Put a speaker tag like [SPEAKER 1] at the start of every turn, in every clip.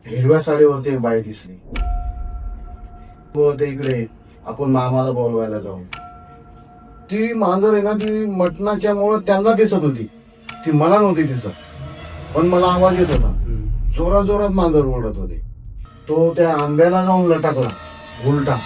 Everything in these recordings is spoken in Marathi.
[SPEAKER 1] हिरव्या साडीवरती एक बाई दिसली. ते इकडे आपण मामाला बोलवायला जाऊ. ती मांजर आहे ना, ती मटणाच्या मुळे त्यांना दिसत होती, ती मला नव्हती दिसत. पण मला आवाज येत होता. जोरात जोरात मांजर ओढत होते. तो त्या आंब्याला जाऊन लटकला उलटा.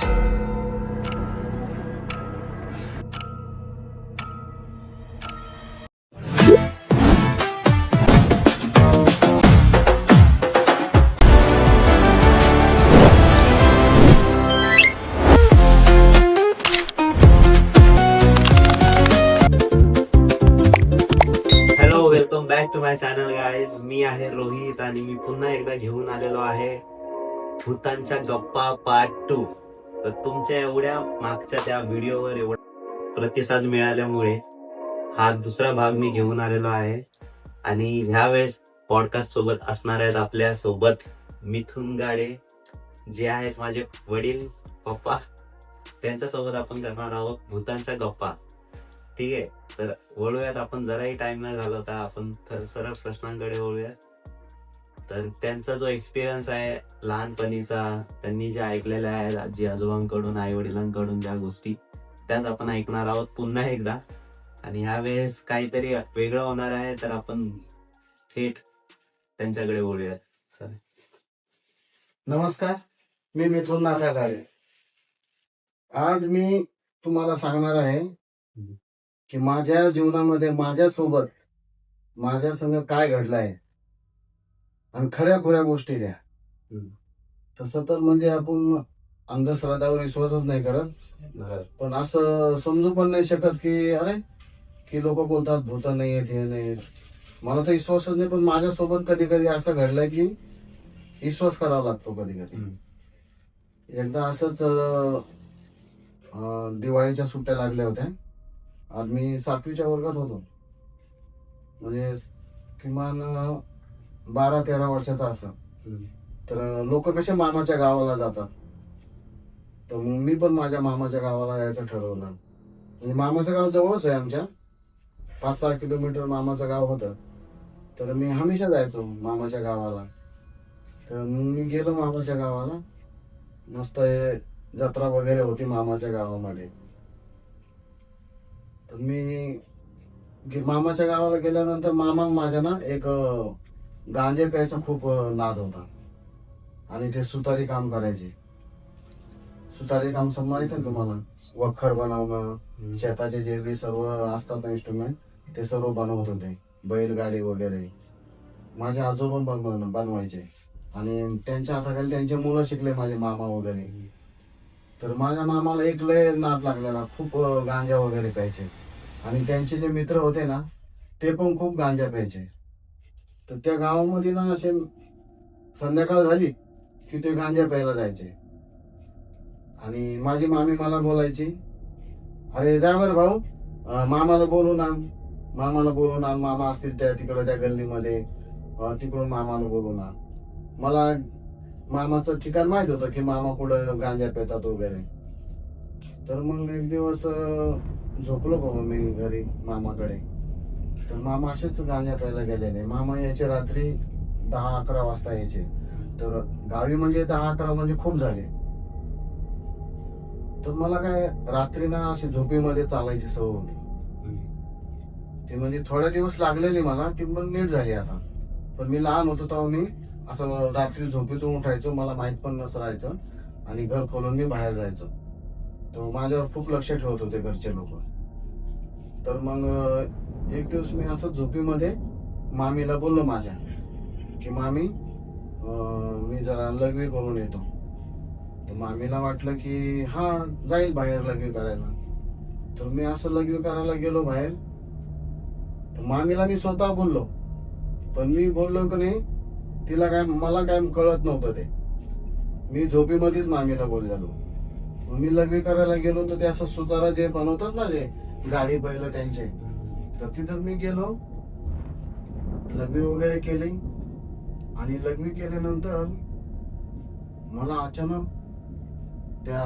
[SPEAKER 2] Hello, welcome back to my channel guys. मी आहे रोहित आणि मी पुन्हा एकदा घेऊन आलेलो आहे भूतांच्या गप्पा पार्ट 2. तर तुमच्या एवढ्या मागच्या त्या व्हिडिओवर एवढा प्रतिसाद मिळाल्यामुळे हा दुसरा भाग मी घेऊन आलेलो आहे. आणि ह्यावेळेस पॉडकास्ट सोबत असणार आहेत आपल्या सोबत मिथुन गाडे, जे आहेत माझे वडील पप्पा. त्यांच्यासोबत आपण करणार आहोत भूतांच्या गप्पा. ठीक आहे, तर वळूयात आपण. जराही टाइम न घालवता आपण सरळ प्रश्नांकडे वळूयात. तर त्यांचा जो एक्सपिरियन्स आहे लहानपणीचा, त्यांनी ज्या ऐकलेल्या आहेत आजी आजोबांकडून, आई वडिलांकडून ज्या गोष्टी, त्याच आपण ऐकणार आहोत पुन्हा एकदा. आणि ह्यावेळेस काहीतरी वेगळं होणार आहे, तर आपण थेट त्यांच्याकडे वळूयात. चला.
[SPEAKER 1] नमस्कार, मी मिथुन नाथा गाडे. आज मी तुम्हाला सांगणार आहे की माझ्या जीवनामध्ये माझ्यासोबत माझ्या संग काय घडलंय आणि खऱ्या खुऱ्या गोष्टी द्या. तसं तर म्हणजे आपण अंधश्रद्धावर विश्वासच नाही करत, पण असं समजू पण नाही शकत की अरे की लोक बोलतात भूत नाही येत, हे नाही येत. मला तर विश्वासच नाही, पण माझ्यासोबत कधी कधी असं घडलंय की विश्वास करावा लागतो कधी कधी. एकदा असंच दिवाळीच्या सुट्ट्या लागल्या होत्या. आज मी 7वीच्या वर्गात होतो, म्हणजे किमान 12-13 वर्षाचा असं. तर लोक कसे मामाच्या गावाला जातात, तर मग मी पण माझ्या मामाच्या गावाला यायचं ठरवलं. म्हणजे मामाचं गाव जवळच आहे, आमच्या 5-6 किलोमीटर मामाचं गाव होतं. तर मी हमेशा जायचो मामाच्या गावाला. तर मी गेलो मामाच्या गावाला. मस्त जत्रा वगैरे होती मामाच्या गावामध्ये. तर मी मामाच्या गावाला गेल्यानंतर मामा माझ्या ना एक गांजे प्यायचा खूप नाद होता, आणि ते सुतारी काम करायचे. सुतारी काम माहित आहे तुम्हाला? वखर बनवणं, शेताचे जे बी सर्व असतात ना इन्स्ट्रुमेंट, ते सर्व बनवत होते. बैलगाडी वगैरे माझे आजोबा बनवायचे, आणि त्यांच्या हाताखाली त्यांचे मुलं शिकले, माझे मामा वगैरे. तर माझ्या मामाला एक लय नाद लागलेला, खूप गांजा वगैरे प्यायचे. आणि त्यांचे जे मित्र होते ना, ते पण खूप गांजा प्यायचे. तर त्या गावामध्ये ना असे संध्याकाळ झाली की ते गांजा प्यायला जायचे. आणि माझी मामी मला बोलायची, अरे जा बरं भाऊ, मामाला बोलून आण, मामाला बोलून आण. मामा असतील त्या तिकडे त्या गल्लीमध्ये, तिकडून मामाला बोलून आण. मला मामाचं ठिकाण माहित होतं की मामा कुठं गांजा पितात वगैरे. तर मग एक दिवस झोपलो बाबा मी घरी मामाकडे. तर मामा असेच गांजा प्यायला गेलेले. मामा यायचे रात्री 10-11 वाजता यायचे. तर गावी म्हणजे 10-11 म्हणजे खूप झाले. तर मला काय रात्री ना अशी झोपीमध्ये चालायची सवय होती. ती म्हणजे थोडे दिवस लागलेली मला, ती पण नीट झाली आता. पण मी लहान होतो तेव्हा मी असं रात्री झोपेतून उठायचो, मला माहित पण नसं राहायचं, आणि घर खोलून मी बाहेर जायचो. तर माझ्यावर खूप लक्ष ठेवत होते घरचे लोक. तर मग एक दिवस मी असं झोपीमध्ये मामीला बोललो माझ्या की मामी, मी जरा लघवी करून येतो. तर मामीला वाटलं की हा जाईल बाहेर लघवी करायला. तर मी असं लघवी करायला गेलो बाहेर. तर मामीला मी स्वतः बोललो, पण मी बोललो की नाही तिला, काय मला काय कळत नव्हतं ते. मी झोपीमध्येच मामीला बोललेलो. मी लघवी करायला गेलो तर ते असं सुतारा जे बनवतात ना, जे गाडी बैल त्यांचे, तर तिथं मी गेलो, लघवी वगैरे केली. आणि लघवी केल्यानंतर मला अचानक त्या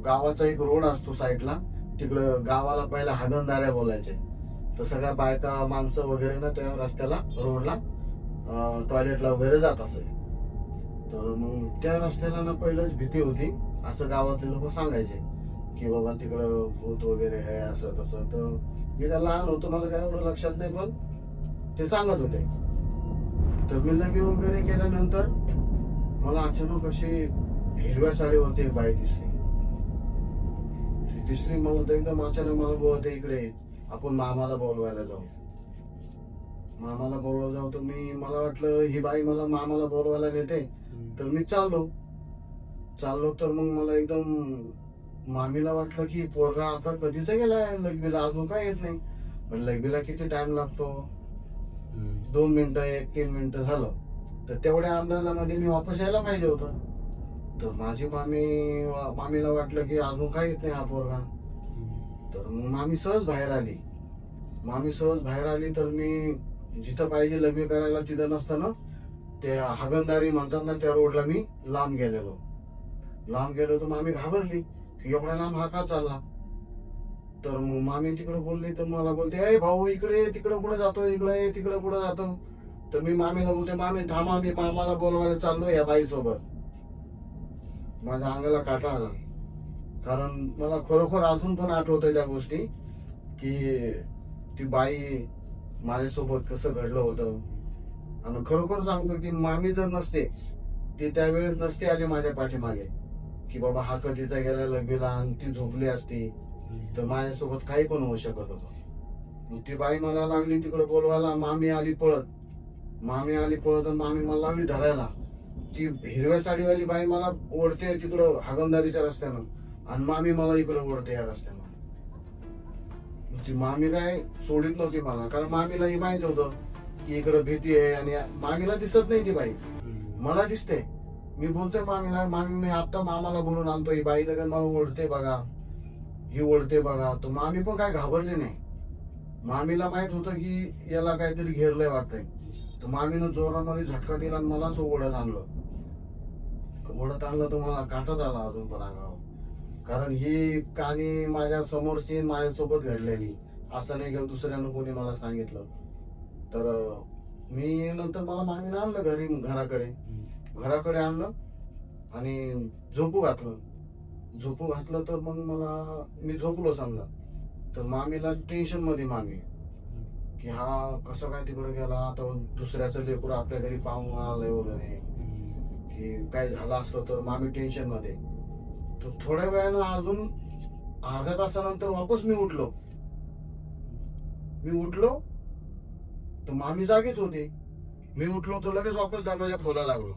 [SPEAKER 1] गावाचा एक रोड असतो साईडला, तिकडं गावाला पहिला हागणदाऱ्या बोलायचे. तर सगळ्या बायका माणसं वगैरे ना त्या रस्त्याला रोडला टॉयलेटला वगैरे जात असे. तर मग त्या रस्त्याला ना पहिलंच भीती होती, असं गावातले लोक सांगायचे की बाबा तिकडं भूत वगैरे आहे असं तसं. तर मी काय लहान होतो, मला काय एवढं लक्षात नाही, पण ते सांगत होते. तर मी लग्न वगैरे केल्यानंतर मला अचानक अशी हिरव्या साडीवरती एक बाई दिसली. मला तर एकदम अचानक मला बोलते, इकडे आपण मामाला बोलवायला जाऊ. मामाला बोलवायला जाऊ. तर मला वाटलं ही बाई मला मामाला बोलवायला नेते, तर मी चाललो. तर मग मला एकदम मामीला वाटलं की पोरगा आता कधीच गेलाय लग्बीला, अजून काय येत नाही. पण लग्बीला किती टाइम लागतो, 2 मिनिटं 1-3 मिनिटं झालं. तर तेवढ्या अंदाजामध्ये मी वापस यायला पाहिजे होतं. तर माझी मामीला वाटलं की अजून काय येत नाही हा पोरगा. तर मग मामी सहज बाहेर आली. तर मी जिथं पाहिजे लग्न करायला तिथं नसताना ते हागणदारी म्हणतात ना, त्या रोडला मी लांब गेलो. तर मामी घाबरली की एवढ्या लांब हा का चालला. तर मग मामी तिकडे बोलली, तर मला बोलते, ए भाऊ इकडे तिकडे कुठे जातो, इकडे तिकडे कुठे जातो. तर मी मामीला बोलते, मामी थांबा, मी मामाला बोलवायला चाललो या बाई सोबत. माझ्या अंगाला काटा आला, कारण मला खरोखर अजून पण आठवत त्या गोष्टी की ती बाई माझ्यासोबत कसं घडलं होतं. आणि खरोखर सांगतो, ती मामी जर नसते, ती त्यावेळेस नसते आली माझ्या पाठीमागे की बाबा हा कधीचा गेला लग्बीला, आणि ती झोपली असती तर माझ्यासोबत काही पण होऊ शकत होतं. ती बाई मला लागली तिकडे बोलवायला. मामी आली पळत आणि मामी मला लागली धरायला. ती हिरव्या साडीवाली बाई मला ओढते तिकडं हागणदारीच्या रस्त्यानं, आणि मामी मला इकडे ओढते या रस्त्यानं. ती मामी काय सोडित नव्हती मला, कारण मामीला ही माहित होतं की इकडे भीती आहे. आणि मामीला दिसत नाही ती बाई, मला दिसते. मी बोलतोय मामीला, मामी मी आता मामाला बोलून आणतो, ही बाई लगेच मला ओढते बघा, ही ओढते बघा. तर मामी पण काय घाबरली नाही. मामीला माहित होतं की याला काहीतरी घेरलंय वाटतंय. तर मामीनं जोरामध्ये झटका दिला आणि मला असं ओढत आणलं तर मला काटाच आला अजून पण अंगावर. कारण ही कहाणी माझ्या समोरची माझ्यासोबत घडलेली, असं नाही की दुसऱ्यानं कोणी मला सांगितलं. तर मी नंतर मला मामीनं आणलं घराकडे आणलं आणि झोपू घातलं. तर मग मी झोपलो समजा. तर मामीला टेन्शन मध्ये मामी की हा कसं काय तिकडे गेला, आता दुसऱ्याचं लेकरू आपल्या घरी पाहून आलंय वगैरे, की काय झालं असतं. तर मामी टेन्शन मध्ये. तर थोड्या वेळानं अजून अर्ध्या तासानंतर वापस मी उठलो. तर मामी जागीच होती. मी उठलो तर लगेच वापस दरवाजा खोलायला लागलो.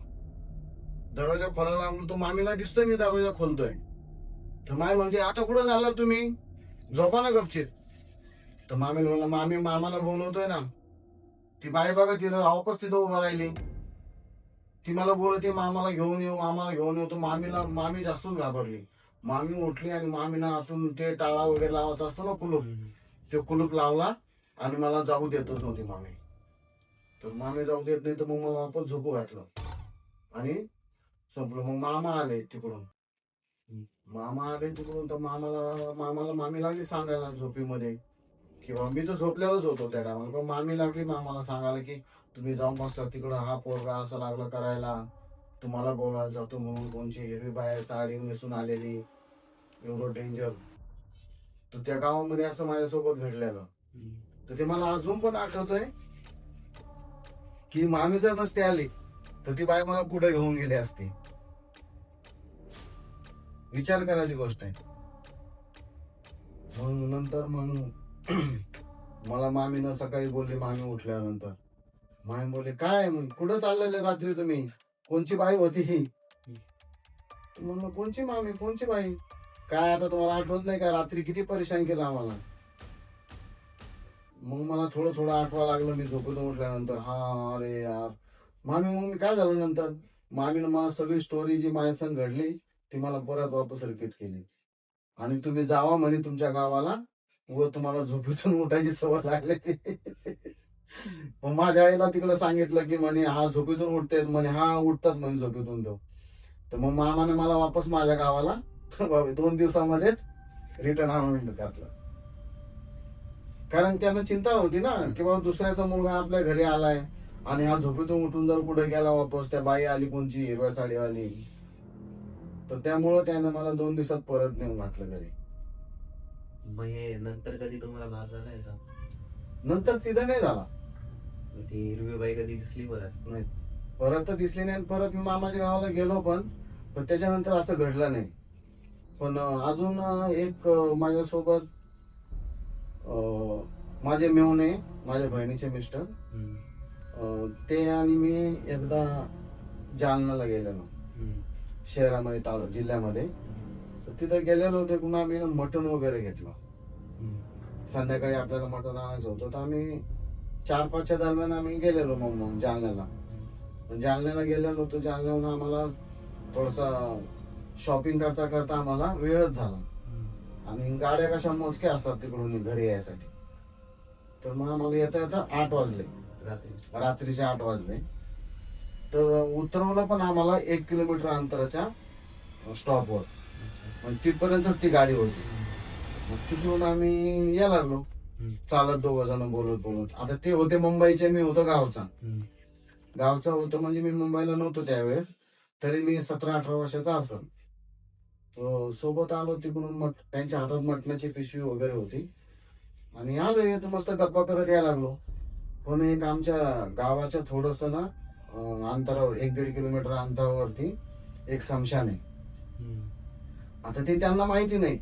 [SPEAKER 1] तर मामीला दिसतोय मी दरवाजा खोलतोय. तर मामी म्हणजे, आता कुठं चालला तुम्ही, झोपा ना गपचित. तर मामी मामाला बोलवतोय ना. ती बाई बघा तिला वापस तिथं उभा राहिली. ती मला बोलते मामाला घेऊन येऊ. तर मामी जास्तच घाबरली. मामी उठली आणि मामीनं आतून ते टाळा वगैरे लावायचा असतो ना कुलूप, ते कुलूप लावला आणि मला जाऊ देतच नव्हती मामी. तर मामी जाऊ देत नाही, तर मग मला वापस झोपू घातलं आणि संपलं. मग मामा आले तिकडून. तर मामाला मामी लागली सांगायला झोपीमध्ये, किंवा मी तर झोपलेलाच होतो त्या टायमाला, पण मामी लागली मामाला सांगायला की तुम्ही जाऊन बसला तिकडं, हा पोरगा असं लागला करायला, तुम्हाला बोलायला जातो म्हणून, कोणची हिरवी बाया साडी नेसून आलेली, एवढं डेंजर. तर त्या गावामध्ये असं माझ्यासोबत घडलेलं. तर ते मला अजून पण आठवतंय की मामी जर नसते आली तर ती बाई मला कुठे घेऊन गेली असती. विचार करायची गोष्ट आहे. मग नंतर मला मामीनं सकाळी बोलली, मामी उठल्यानंतर मामी बोलली, काय मग कुठं चाललेले रात्री तुम्ही, कोणची बाई होती ही. म्हणलं कोणची मामी, कोणची बाई, काय आता तुम्हाला आठवत नाही का रात्री किती परेशान केलं आम्हाला. मग मला थोडं आठवा लागलं मी झोपेतून उठल्यानंतर. हा अरे यार मामी, मग मी काय झालं नंतर, मामीनं मला सगळी स्टोरी जी माझ्या संग घडली ती मला परत वापस रिपीट केली. आणि तुम्ही जावा म्हणे तुमच्या गावाला, व तुम्हाला झोपेतून उठायची सवय लागली. मग माझ्या आईला तिकडे सांगितलं की म्हणे हा झोपेतून उठते म्हणे, हा उठतात म्हणे झोपेतून तो. तर मग मामाने मला वापस माझ्या गावाला 2 दिवसामध्येच रिटर्न आणून घातलं. कारण त्यांना चिंता होती ना की बाबा दुसऱ्याचा मुलगा आपल्या घरी आलाय, आणि हा झोपेतून उठून जर कुठे गेला वापस, त्या बाई आली कोणची हिरव्या साडीवाली, तर त्यामुळं त्यानं मला 2 दिवसात परत नेऊन घातलं घरी.
[SPEAKER 2] मग हे नंतर कधी तुम्हाला भास झाला याचा?
[SPEAKER 1] नंतर तिथं नाही झाला.
[SPEAKER 2] ती हिरवी बाई कधी दिसली परत?
[SPEAKER 1] नाही, परत तर दिसली नाही. आणि परत मी मामाच्या गावाला गेलो पण त्याच्यानंतर असं घडलं नाही. पण अजून एक माझ्यासोबत माझे मेवणे, माझ्या बहिणीचे मिस्टर, ते आणि मी एकदा जालन्याला गेलेलो, शहरामध्ये जिल्ह्यामध्ये. तर तिथं गेलेलो होते, पुन्हा आम्ही मटण वगैरे घेतलं. संध्याकाळी आपल्याला मटण आणायचं होतं, तर आम्ही 4-5च्या दरम्यान आम्ही गेलेलो मग जालन्याला. जालन्याला गेलेलो होतो. जालन्याहून आम्हाला थोडसा शॉपिंग करता करता आम्हाला वेळच झाला. आणि गाड्या कशा मोजक्या असतात तिकडून घरी यायसाठी. तर मग आम्हाला येता येता 8 वाजले, रात्रीचे 8 वाजले. तर उतरवलं पण आम्हाला 1 किलोमीटर अंतराच्या स्टॉपवर. तिथपर्यंतच ती गाडी होती. मग तिथून आम्ही यायला लागलो चालत, 2 जण बोलत बोलत. आता ते होते मुंबईचे, मी होतो गावचा होतो. म्हणजे मी मुंबईला नव्हतो त्यावेळेस, तरी मी 17-18 वर्षाचा असेल. सोबत आलो तिकडून. त्यांच्या हातात मटणाची पिशवी वगैरे होती. आणि आलो येतो, मस्त गप्पा करत यायला लागलो. पण एक आमच्या गावाच्या थोडस ना अंतरावर, 1-1.5 किलोमीटर अंतरावरती एक स्मशान आहे. आता ते त्यांना माहिती नाही,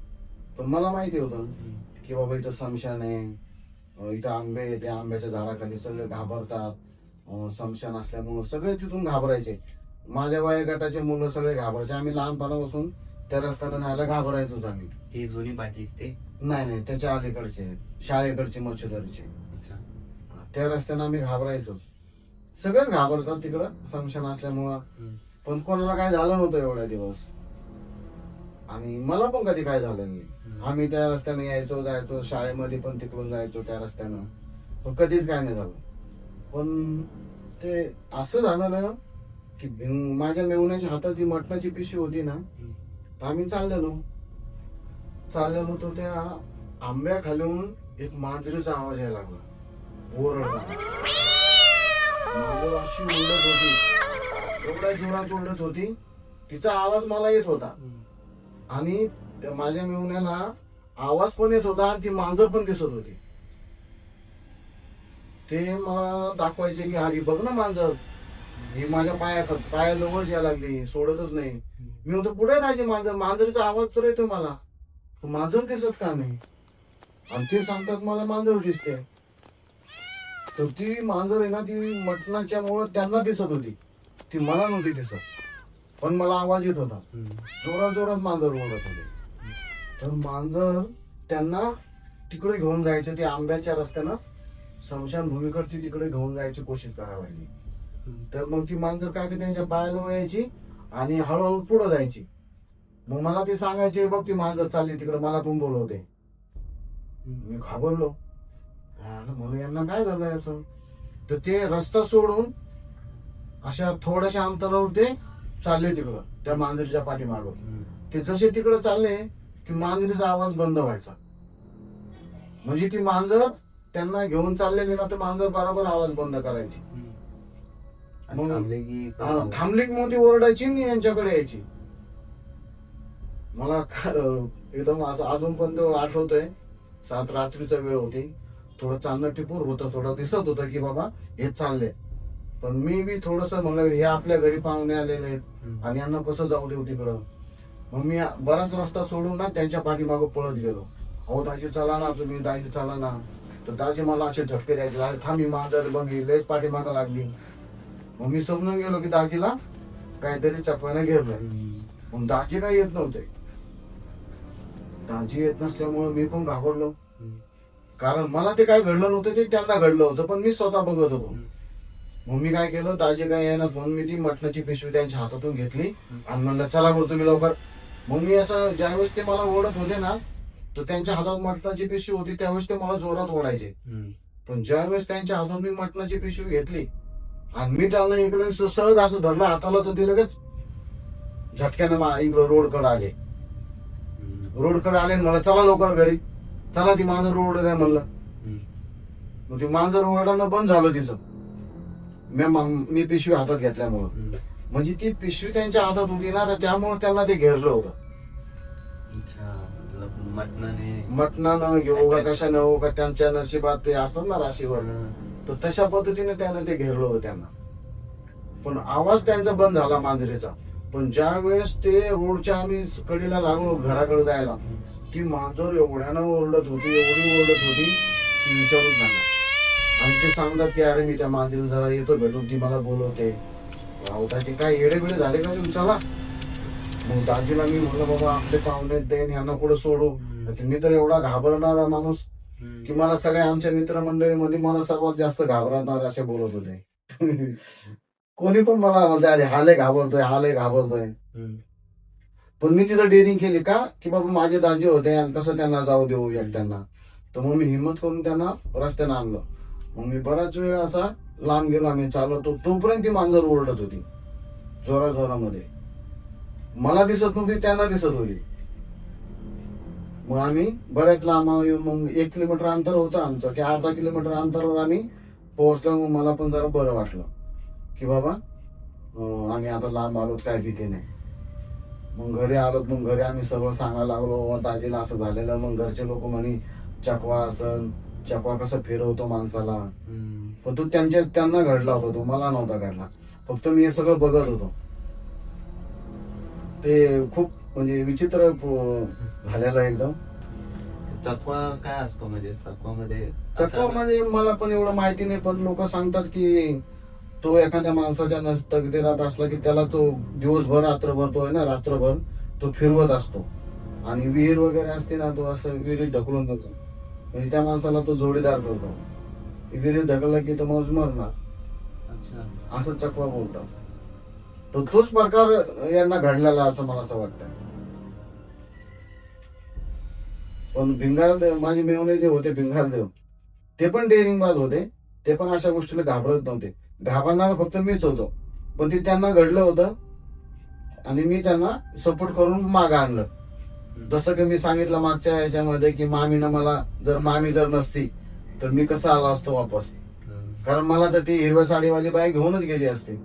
[SPEAKER 1] पण मला माहिती होतं की बाबा इथं स्मशान आहे, इथं आंबे आहे, त्या आंब्याच्या झाडाखाली सगळे घाबरतात. स्मशान असल्यामुळं सगळे तिथून घाबरायचे. माझ्या वयोगटाचे मुलं सगळे घाबरायचे. आम्ही लहानपणापासून त्या रस्त्याला न्यायला घाबरायचोच आम्ही.
[SPEAKER 2] ती जुनी पाठी ते?
[SPEAKER 1] नाही, त्याच्या अलीकडचे, शाळेकडचे, मच्छीदारीचे. त्या रस्त्याने आम्ही घाबरायचोच. सगळेच घाबरतात तिकडं स्मशान असल्यामुळं. पण कोणाला काय झालं नव्हतं एवढ्या दिवस. आणि मला पण कधी काय झालं नाही. आम्ही त्या रस्त्याने यायचो जायचो, शाळेमध्ये पण तिकडून जायचो त्या रस्त्यानं, पण कधीच काय नाही झालं. पण ते असं झालं ना की माझ्या मेवण्याच्या हातात जी मटणाची पिशवी होती ना, तर आम्ही चाललेलो तर त्या आंब्या खालून एक मांजरीचा आवाज यायला लागला, ओरडला. मांजर अशी ओरडत होती, एवढ्या जोरात ओरडत होती, तिचा आवाज मला येत होता. आणि माझ्या मेवण्याला आवाज पण येत होता आणि ती मांजर पण दिसत होती. ते मला दाखवायचे की अरे बघ ना मांजर, ही माझ्या पायाजवळच यायला लागली, सोडतच नाही. मी म्हणतो पुढे राहायचे मांजरीचा आवाज तर येतो मला, मांजर दिसत का नाही. आणि ते सांगतात मला मांजर दिसते. तर ती मांजर आहे ना, ती मटणाच्या मुळे त्यांना दिसत होती, ती मला नव्हती दिसत. पण मला आवाज येत होता, जोरात मांजर ओरडत होते. तर मांजर त्यांना तिकडे घेऊन जायचं, ते आंब्याच्या रस्त्यानं स्मशान भूमीकडची तिकडे घेऊन जायची कोशिश करावी लागली. तर मग ती मांजर काय की त्यांच्या पायाजवळ यायची आणि हळूहळू पुढे जायची. मग मला ते सांगायचे, बघ ती मांजर चालली तिकडे, मला पण बोलवते. मी घाबरलो, म्हणून यांना काय झालंय असं. तर ते रस्ता सोडून अशा थोड्याशा अंतरावर ते चालले तिकडं त्या मांजरीच्या पाठीमागं. ते जसे तिकडे चालले की मांजरीचा आवाज बंद व्हायचा. म्हणजे ती मांजर त्यांना घेऊन चाललेली ना, तर मांजर बरोबर आवाज बंद करायची. मग थांबली की मग ती ओरडायची आणि यांच्याकडे यायची. मला एकदम असं अजून पण तो आठवतोय. 7 रात्रीचा वेळ होती, थोडं चांदणं टिपूर होतं, थोडं दिसत होतं की बाबा हे चालले. पण मी बी थोडस म्हणलं हे आपल्या घरी पाहुणे आलेले आहेत आणि यांना कसं जाऊ देऊ तिकडं. मग मी बराच रस्ता सोडून ना त्यांच्या पाठीमागं पळत गेलो. अहो दाजी चला ना तुम्ही, दाजी चला ना. तर दाजी मला असे झटके द्यायचे, अरे थांबी मांजर बघी लयच पाठीमागं लागली. मग मी समजून गेलो की दाजीला काहीतरी चपवायला घेरलंय. मग दाजी काही येत नव्हते. दाजी येत नसल्यामुळे मी पण घाबरलो, कारण मला ते काय घडलं नव्हतं, ते त्यांना घडलं होतं, पण मी स्वतः बघत होतो. मग मी काय केलं, दाजी काय येणार म्हणून मी ती मटणाची पिशवी त्यांच्या हातातून घेतली आणि म्हणलं चला बरं तुम्ही लवकर. मग मी असं ज्यावेळेस ते मला ओढत होते ना, तर त्यांच्या हातात मटणाची पिशवी होती, त्यावेळेस ते मला जोरात ओढायचे. पण ज्यावेळेस त्यांच्या हातात मी मटणाची पिशवी घेतली आणि मी त्यांना इकडे सहज असं धरलं हाताला, तर ते लगेच झटक्यानं इकडे रोडकडे आले. रोडकडे आले मला चला लवकर घरी, चला ती मांजर ओरडत आहे म्हणलं. मग ती मांजर ओरडणं बंद झालं तिचं. मी पिशवी हातात घेतल्यामुळं. म्हणजे ती पिशवी त्यांच्या हातात होती ना, तर त्यामुळे त्यांना ते घेरलं होतं.
[SPEAKER 2] अच्छा, मतलब मटणाने
[SPEAKER 1] मटणानं घेऊ का कशानं हो का त्यांच्या नशिबात ते असतात ना राशीवर, तर तशा पद्धतीने त्यानं ते घेरलं होतं त्यांना. पण आवाज त्यांचा बंद झाला मांजरीचा. पण ज्या वेळेस ते रोडच्या आम्ही कडेला लागलो घराकडे जायला, ती मांजर एवढ्यानं ओरडत होती, एवढी ओरडत होती की विचारूच नका. आणि ते सांगतात की अरे मी त्या मांजरीला जरा येतो भेटून, ती मला बोलवते. रावताचे काय येडे बिडे झाले का तुम्ही, चला. मग दाजीला मी म्हणलं बाबा आपले पाहुणे देईन ह्यांना पुढे सोडू. मी तर एवढा घाबरणारा माणूस की मला सगळ्या आमच्या मित्रमंडळीमध्ये मला सर्वात जास्त घाबरणार असे बोलत होते. कोणी पण मला म्हणते अरे हा लय घाबरतोय, हा लय घाबरतोय. पण मी तिथं डेअरिंग केली का की बाबा माझे दाजी होते आणि कसं त्यांना जाऊ देऊ एकट्यांना. तर मग मी हिंमत करून त्यांना रस्त्यानं आणलं. मग मी बराच वेळ असा लांब गेलो, आम्ही चालवतो तोपर्यंत ती मांजर ओरडत होती जोरामध्ये. मला दिसत नव्हती, त्यांना दिसत होती. मग आम्ही बऱ्याच लांब येऊन मग 1 किलोमीटर अंतर होतं आमचं की अर्धा किलोमीटर अंतरावर आम्ही पोहोचलो. मग मला पण जरा बरं वाटलं की बाबा आम्ही आता लांब आलोत, काय भीती नाही. मग घरी आलो. मग घरी आम्ही सर्व सांगायला लागलो दाजीला असं झालेलं. मग घरचे लोक म्हणे चकवा असं, चकवा कसं फिरवतो माणसाला. पण तो त्यांना घडला होता, तो मला नव्हता घडला. फक्त मी हे सगळं बघत होतो. ते खूप म्हणजे विचित्र झालेलं एकदम.
[SPEAKER 2] चकवा काय असतो, म्हणजे चकवामध्ये
[SPEAKER 1] चकवा म्हणजे मला पण एवढं माहिती नाही, पण लोक सांगतात की तो एखाद्या माणसाच्या तकदीरात असला की त्याला तो दिवसभर रात्रभर तो आहे ना, रात्रभर तो फिरवत असतो. आणि विहीर वगैरे असते ना, तो असं विहिरीत ढकलून देतो. म्हणजे त्या माणसाला तो जोडीदार करतो. विहिरीत ढकलला की तो माणूस मरणार.
[SPEAKER 2] अच्छा,
[SPEAKER 1] असं चकवा बोलतात. तर तोच प्रकार यांना घडलेला असं मला असं वाटतं. पण भिंगारदेव माझे मेवणे जे होते भिंगारदेव, ते पण डेअरिंगबाज होते. ते पण अशा गोष्टीला घाबरत नव्हते. घाबरणार फक्त मीच होतो. पण ते त्यांना घडलं होतं आणि मी त्यांना सपोर्ट करून मागं आणलं. जसं की मी सांगितलं मागच्या ह्याच्यामध्ये की मामी जर नसती तर मी कसं आलो असतो वापस. कारण मला तर ती हिरव्या साडीवाली बाई घेऊनच गेली असती.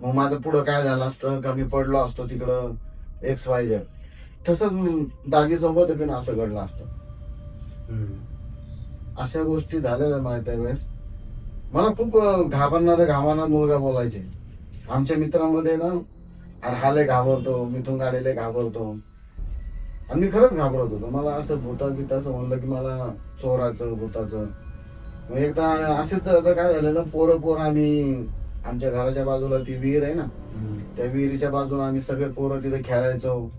[SPEAKER 1] मग माझं पुढं काय झालं असतं का, मी पडलो असतो तिकडं XYZ. तसंच दाजी सोबत पण असं घडलं असतं. अशा गोष्टी झालेल्या माहिती त्यावेळेस. मला खूप घाबरणारा मुलगा बोलायचे आमच्या मित्रांमध्ये ना. अरे हा लय घाबरतो, मिथून गाडीला घाबरतो. आणि मी खरंच घाबरत होतो. मला असं भूताचं म्हणलं की मला चोराचं भूताचं. मग एकदा असेच काय झालेलं, पोरं आम्ही आमच्या घराच्या बाजूला ती विहीर आहे ना, त्या विहिरीच्या बाजूला आम्ही सगळे पोरं तिथे खेळायचो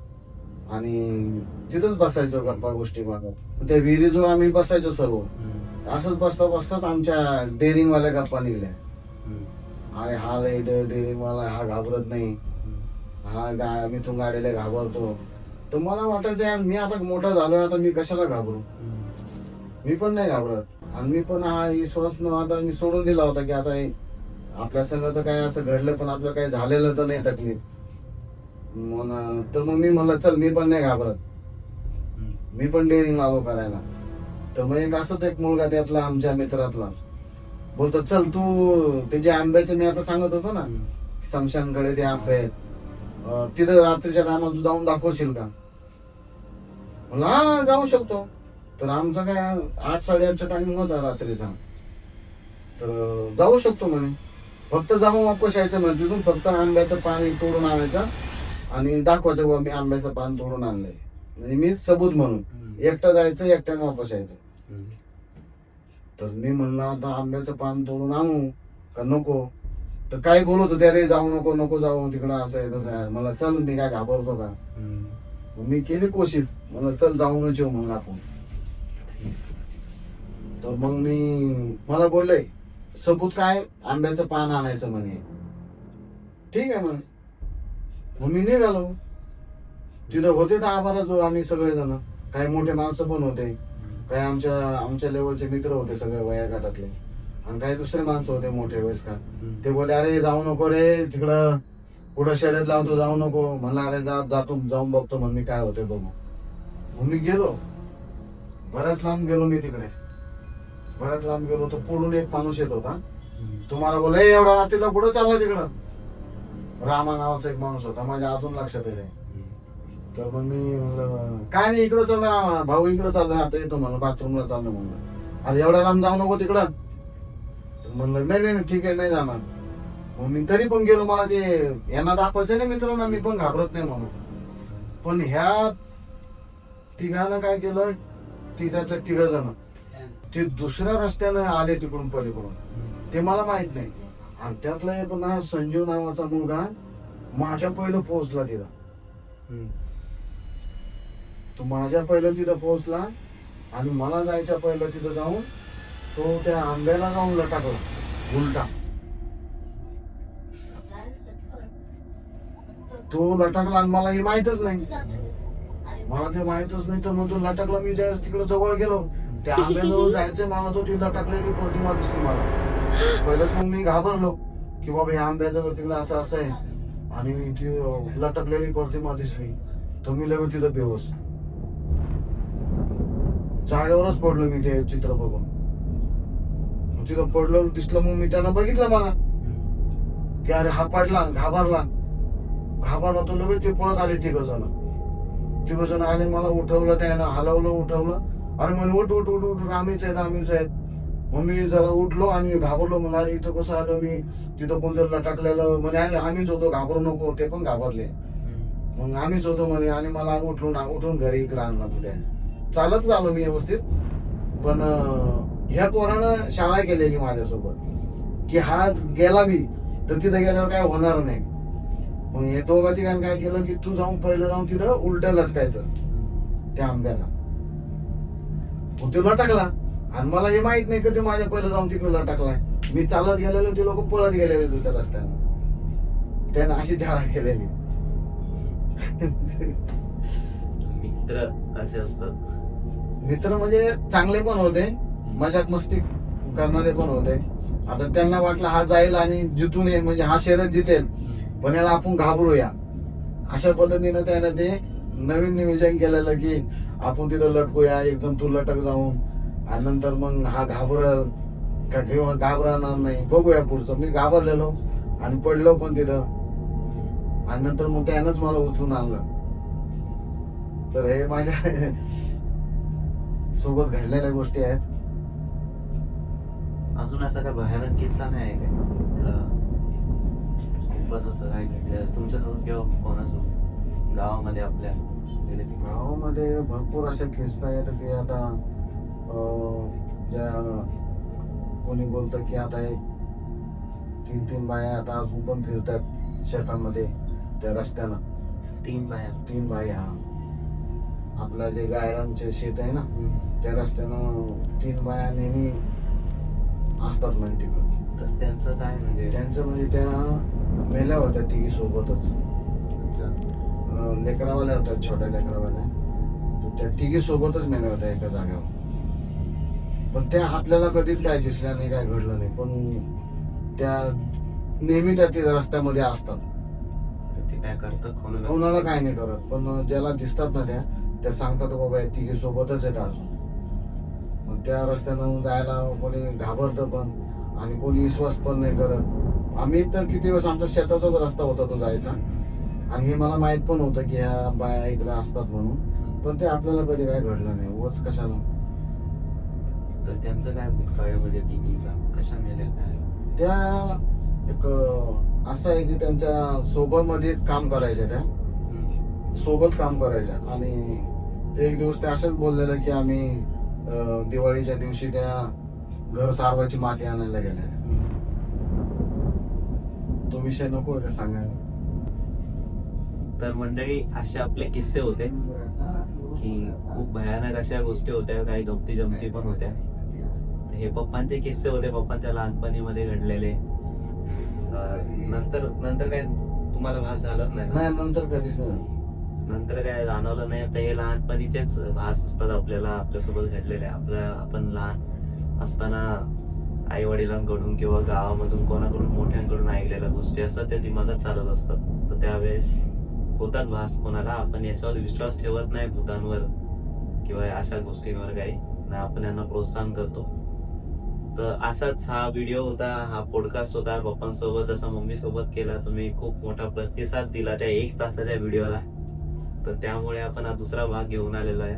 [SPEAKER 1] आणि तिथंच बसायचो गप्पा गोष्टी मागं. त्या विहिरीजवळ आम्ही बसायचो सर्व. असंच बसताच आमच्या डेअरिंग वाल्या गप्पा निघल्या. अरे हा लय डेअरिंग वाला, हा घाबरत नाही, हा मिथून गाडीला घाबरतो. तर मला वाटायचं यार मी आता मोठा झालोय, आता मी कशाला घाबरू. मी पण नाही घाबरत. आणि मी पण हा विश्वास आता मी सोडून दिला होता की आता आपल्या संग तर काय असं घडलं, पण आपलं काही झालेलं तर नाही तकलीफ. तर मग मी म्हणलं चल मी पण नाही घाबरत, मी पण डेअरिंग लागू करायला. तर मग एक मुलगा त्यातला आमच्या मित्रातला बोलतो चल तू ते जे आंब्याचे मी आता सांगत होतो ना, समशानकडे ते आंबे आहेत, तिथं रात्रीच्या टायमात तू जाऊन दाखवशील का. म्हणलं हा जाऊ शकतो. तर आमचा काय 8-8:30चा टायमिंग होता रात्रीचा. तर जाऊ शकतो म्हणे. फक्त जाऊन वापस यायचं म्हणजे तिथून फक्त आंब्याचं पाणी तोडून आणायचं आणि दाखवायचं मी आंब्याचं पान तोडून आणलंय, म्हणजे मी सबूत म्हणून. एकटं जायचं, एकट्यानं वापस यायचं. तर मी म्हणलं आता आंब्याचं पान तोडून आणू का नको. तर काय बोलत होते, अरे जाऊ नको जाऊ तिकडं, असं आहे तसं आहे. मला चल मी काय घाबरतो का. मी केली कोशिश, मला चल जाऊनच येऊ म्हणून आपण. तर मग मला बोलले सबूत काय, आंब्याचं पान आणायचं म्हणे. ठीक आहे मग मी निघालो. तिथं होते 10-12 जो आम्ही सगळेजण. काही मोठे माणसं पण होते, काही आमच्या लेवलचे मित्र होते सगळे वया गटातले, आणि काही दुसरे माणसं होते मोठे वयस्कर. ते बोलले अरे जाऊ नको रे तिकडं, कुठं शर्यत लावतो जाऊ नको. म्हणलं अरे जाऊन बघतो म्हणून मी काय होते बघू. मग मी गेलो, बऱ्याच लांब गेलो मी तिकडे. बऱ्याच लांब गेलो तर पुढून एक माणूस येत होता. तुम्हाला बोला एवढा रात्रीला कुठं चालला तिकडं. रामा नावाचा एक माणूस होता, माझ्या अजून लक्षात येते. तर मग मी म्हणलं काय नाही इकडं चालला भाऊ, इकडं चाललं आता येतो म्हणलं, बाथरूमला चाललं म्हणलं. अरे एवढ्या लांब जाऊ नको तिकडं. तर म्हणलं नाही नाही ठीक आहे नाही जाणार. मग मी तरी पण गेलो, मला ते यांना दाखवायचं नाही मित्रांना, मी पण घाबरत नाही म्हणून. पण ह्या तिघानं काय केलं, तिघातल्या 3 जण ते दुसऱ्या रस्त्यानं आले तिकडून पलीकडून, ते मला माहित नाही. आणि त्यातला एक ना संजीव नावाचा मुलगा माझ्या पहिलं पोहोचला तिथं. तो माझ्या पहिलं तिथं पोहोचला आणि मला जायच्या पहिलं तिथं जाऊन तो त्या आंब्याला जाऊन लटाकला उलटा. तो लटकला आणि मला हे माहितच नाही, मला ते माहितच नाही. तर मग तो लटकला, मी ज्यावेळेस तिकडे जवळ गेलो त्या आंब्याजवळ जायचं मला, तो ती लटकलेली प्रतिमा दिसली मला. पहिलंच मग मी घाबरलो की बाबा ह्या आंब्याजवळ तिकडे असं असं आहे, आणि ती लटकलेली प्रतिमा दिसली. तर मी लगेच तिथं बेहोस जागेवरच पडलो मी ते चित्र बघून. तिथं पडलो दिसलं, मग मी त्यांना बघितलं मला की अरे हा पडला, घाबरला तो. लगेच ते पळत आले 3 जण आले, मला उठवलं, त्यानं हलवलं, उठवलं. अरे म्हणे उठ उठ उठ उठ, आम्हीच आहेत. मग मी जरा उठलो आणि घाबरलो, म्हणा अरे इथं कसं आलं मी, तिथं कोणतं लटकलेलं. म्हणे अरे आम्हीच होतो, घाबरू नको. ते पण घाबरले, मग आम्हीच होतो म्हणे. आणि मला उठून घरी इकडे आणलं. त्या चालत आलो मी व्यवस्थित. पण ह्या पोरानं शाळा केलेली माझ्यासोबत की हा गेला बी तर तिथं गेल्यावर काय होणार नाही. मग हे 2 तिघांनी काय केलं की तू पहिलं जाऊन तिथं उलट लटकायचं त्या आंब्याला. मग ते लटकला आणि मला हे माहित नाही की ते माझ्या पहिलं जाऊन तिकडे लटकलाय. मी चालत गेलेलो, ते लोक पळत गेलेले दुसऱ्या रस्त्याने. त्यानं अशी झाडा केलेली.
[SPEAKER 2] मित्र असे असतात.
[SPEAKER 1] मित्र म्हणजे चांगले पण होते, मजाक मस्ती करणारे पण होते. आता त्यांना वाटलं हा जाईल आणि जितून येईल, म्हणजे हा शर्यत जितेल, पण याला आपण घाबरूया. अशा पद्धतीनं त्यानं ते नवीन नियोजन केलेलं की आपण तिथं लटकूया, एकदम तू लटक जाऊन, आणि नंतर मग हा घाबरल का किंवा घाबरणार नाही, बघूया पुढचं. मी घाबरलेलो आणि पडलो पण तिथं, आणि नंतर मग त्यानंच मला उचलून आणलं. तर हे माझ्या सोबत घडलेल्या गोष्टी आहेत.
[SPEAKER 2] अजून असा काय भयानक किस्सा नाही आहे काय? खूपच असं काय घडलं तुमच्यासोबत किंवा कोणासोबत गावामध्ये आपल्या?
[SPEAKER 1] गावामध्ये भरपूर असे किस्से आहेत की आता ज्या कोणी बोलतं की आता 3 बाया आता अजून पण फिरतात शेतामध्ये त्या रस्त्यानं.
[SPEAKER 2] 3
[SPEAKER 1] बाया, आपलं जे गायरांचे शेत आहे ना त्या रस्त्यानं 3 बाया नेहमी असतात म्हणजे तिकडं.
[SPEAKER 2] तर त्यांचं काय म्हणजे?
[SPEAKER 1] त्यांचं म्हणजे त्या मेल्या होत्या 3 सोबतच. लेकरावाल्या होत्या, छोट्या लेकरावाल्या. तर त्या 3 सोबतच मेल्या होत्या एका जागेवर. पण त्या आपल्याला कधीच काय दिसल्या नाही, काय घडलं नाही. पण त्या नेहमी त्या रस्त्यामध्ये असतात.
[SPEAKER 2] ते काय करतात
[SPEAKER 1] कोणाला काय नाही करत, पण ज्याला दिसतात ना त्या सांगतात बाबा 3 सोबतच आहेत अजून. मग त्या रस्त्यानं जायला कोणी घाबरतं पण, आणि कोणी विश्वास पण नाही करत. आम्ही तर किती दिवस आमच्या शेताचाच रस्ता होता तो जायचा, आणि हे मला माहित पण होतं की ह्या बाया इकडे असतात म्हणून, पण ते आपल्याला कधी काय घडलं नाही. उगाच कशाला.
[SPEAKER 2] तर त्यांचं काय भूतकाळ म्हणजे टीव्हीचा कशा मेल्या काय?
[SPEAKER 1] त्या एक असं आहे की त्यांच्या सोबत मध्ये काम करायच्या, त्या सोबत काम करायच्या. आणि एक दिवस त्या असंच बोललेलं की आम्ही दिवाळीच्या दिवशी त्या घर सारवायची माती आणायला गेल्या. तो विषय नको ते सांगायला.
[SPEAKER 2] तर मंडळी असे आपले किस्से होते की खूप भयानक अशा गोष्टी होत्या, काही गमती जमती पण होत्या. हे पप्पांचे किस्से होते, पप्पांच्या लहानपणीमध्ये घडलेले. नंतर काय तुम्हाला भास झालाच नाही?
[SPEAKER 1] नाही, नंतर कधीच नाही.
[SPEAKER 2] नंतर काय जाणवलं नाही. तर हे लहानपणीचेच भास असतात आपल्याला, आपल्यासोबत घडलेले. आपण लहान असताना आई वडिलांकडून किंवा गावामधून कोणाकडून मोठ्यांकडून ऐकलेल्या गोष्टी असतात, त्या दिमागात चालत असतात. तर त्यावेळेस होतात भास कोणाला. आपण याच्यावर विश्वास ठेवत नाही, भूतांवर किंवा अशा गोष्टींवर काही ना, आपण यांना प्रोत्साहन करतो. तर असाच हा व्हिडिओ होता, हा पॉडकास्ट होता पप्पांसोबत, असा मम्मी सोबत केला. तुम्ही खूप मोठा प्रतिसाद दिला त्या 1 तासाच्या व्हिडिओला, तर त्यामुळे आपण हा दुसरा भाग घेऊन आलेलो आहे.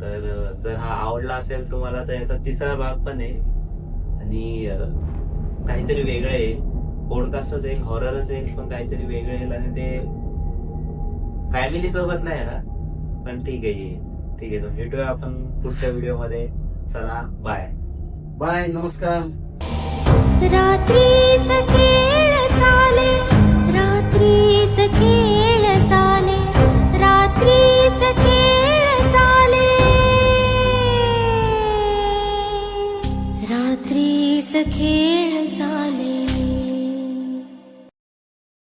[SPEAKER 2] तर जर हा आवडला असेल तुम्हाला तर याचा तिसरा भाग पण आहे आणि काहीतरी वेगळं आहे. पॉडकास्टच एक, हॉररच एक, पण काहीतरी वेगळं येईल आणि ते फॅमिली सोबत नाही येणार, पण ठीक आहे. ठीक आहे, तर भेटूया आपण पुढच्या व्हिडिओ मध्ये. चला, बाय
[SPEAKER 1] बाय, नमस्कार.
[SPEAKER 3] रात्रीस खेळ चाले, रात्रीस खेळ चाले, रात्रीस खेळ चाले, रात्रीस खेळ चाले.